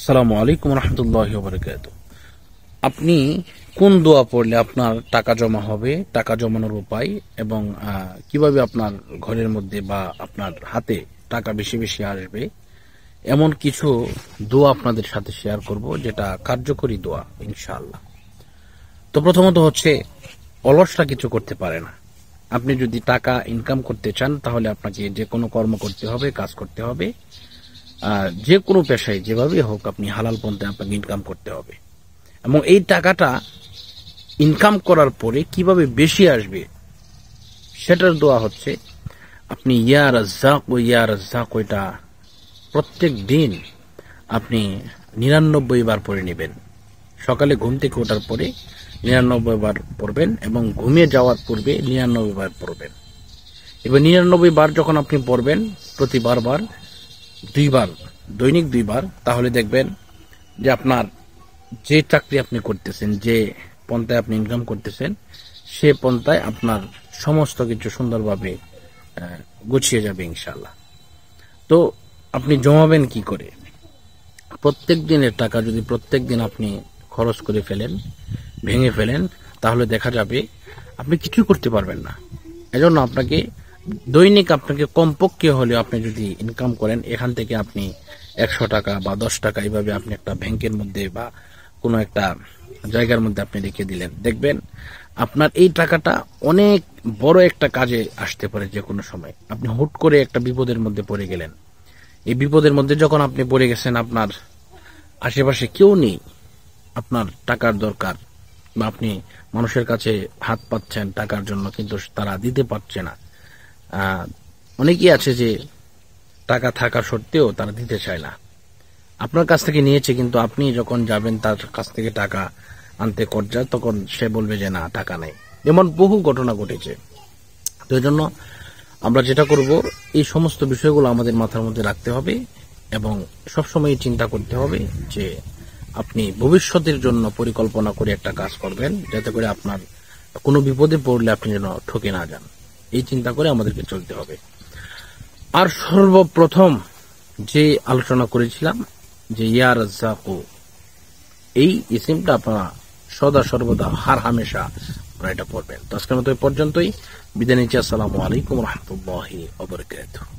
আসসালামু আলাইকুম রহমতুল্লাহি ওয়া বারাকাতুহু। আপনি কোন দোয়া পড়লে আপনার টাকা জমা হবে, টাকা জমানোর উপায় এবং কিভাবে আপনার ঘরের মধ্যে বা আপনার হাতে টাকা বেশি বেশি আসবে, এমন কিছু দোয়া আপনাদের সাথে শেয়ার করব, যেটা কার্যকরী দোয়া ইনশাআল্লাহ। তো প্রথমত হচ্ছে, অলসরা কিছু করতে পারে না। আপনি যদি টাকা ইনকাম করতে চান, তাহলে আপনাকে যে কোনো কর্ম করতে হবে, কাজ করতে হবে। যে কোনো পেশায় যেভাবে হোক, আপনি হালাল পন্থায় আপনাকে ইনকাম করতে হবে। এবং এই টাকাটা ইনকাম করার পরে কিভাবে বেশি আসবে, সেটার দোয়া হচ্ছে, আপনি ইয়া রাজ্জাক ও ইয়া রাজ্জাক ওইটা প্রত্যেক দিন আপনি ৯৯ বার পড়ে নেবেন। সকালে ঘুম থেকে ওঠার পরে ৯৯ বার পড়বেন এবং ঘুমিয়ে যাওয়ার পূর্বে ৯৯ বার পড়বেন। এবার ৯৯ বার যখন আপনি পড়বেন, প্রতি বারবার ২ বার, দৈনিক ২ বার, তাহলে দেখবেন যে আপনার যে চাকরি আপনি করতেছেন, যে পন্থায় আপনি ইনকাম করতেছেন, সে পন্থায় আপনার সমস্ত কিছু সুন্দরভাবে গুছিয়ে যাবে ইনশাআল্লাহ। তো আপনি জমাবেন কি করে? প্রত্যেক দিনের টাকা যদি প্রত্যেক দিন আপনি খরচ করে ফেলেন, ভেঙে ফেলেন, তাহলে দেখা যাবে আপনি কিছু করতে পারবেন না। এজন্য আপনাকে দৈনিক আপনাকে কমপক্ষে হলেও আপনি যদি ইনকাম করেন, এখান থেকে আপনি ১০০ টাকা বা ১০ টাকা এইভাবে আপনি একটা ব্যাংকের মধ্যে বা কোনো একটা জায়গার মধ্যে আপনি রেখে দিলেন, দেখবেন আপনার এই টাকাটা অনেক বড় একটা কাজে আসতে পারে। যে কোনো সময় আপনি হুট করে একটা বিপদের মধ্যে পড়ে গেলেন, এই বিপদের মধ্যে যখন আপনি পড়ে গেছেন, আপনার আশেপাশে কেউ নেই, আপনার টাকার দরকার, বা আপনি মানুষের কাছে হাত পাচ্ছেন টাকার জন্য, কিন্তু তারা দিতে পারছে না। অনেকেই আছে যে টাকা থাকা সত্ত্বেও তারা দিতে চায় না। আপনার কাছ থেকে নিয়েছে, কিন্তু আপনি যখন যাবেন তার কাছ থেকে টাকা আনতে কর্জা, তখন সে বলবে যে না, টাকা নেই। যেমন বহু ঘটনা ঘটেছে। তো এই জন্য আমরা যেটা করব, এই সমস্ত বিষয়গুলো আমাদের মাথার মধ্যে রাখতে হবে এবং সবসময় চিন্তা করতে হবে যে আপনি ভবিষ্যতের জন্য পরিকল্পনা করে একটা কাজ করবেন, যাতে করে আপনার কোনো বিপদে পড়লে আপনি যেন ঠকে না যান। এই চিন্তা করে আমাদেরকে চলতে হবে। আর সর্বপ্রথম যে আলোচনা করেছিলাম যে ইয়া রাজ্জাকু, এই ইসিমটা আপনারা সদা সর্বদা হার হামেশা আপনারা এটা পড়বেন। তো আজকের মতো এই পর্যন্তই, বিদায় নিচ্ছি। আসসালামু আলাইকুম রহমতুল্লাহি ওয়া বারাকাতুহু।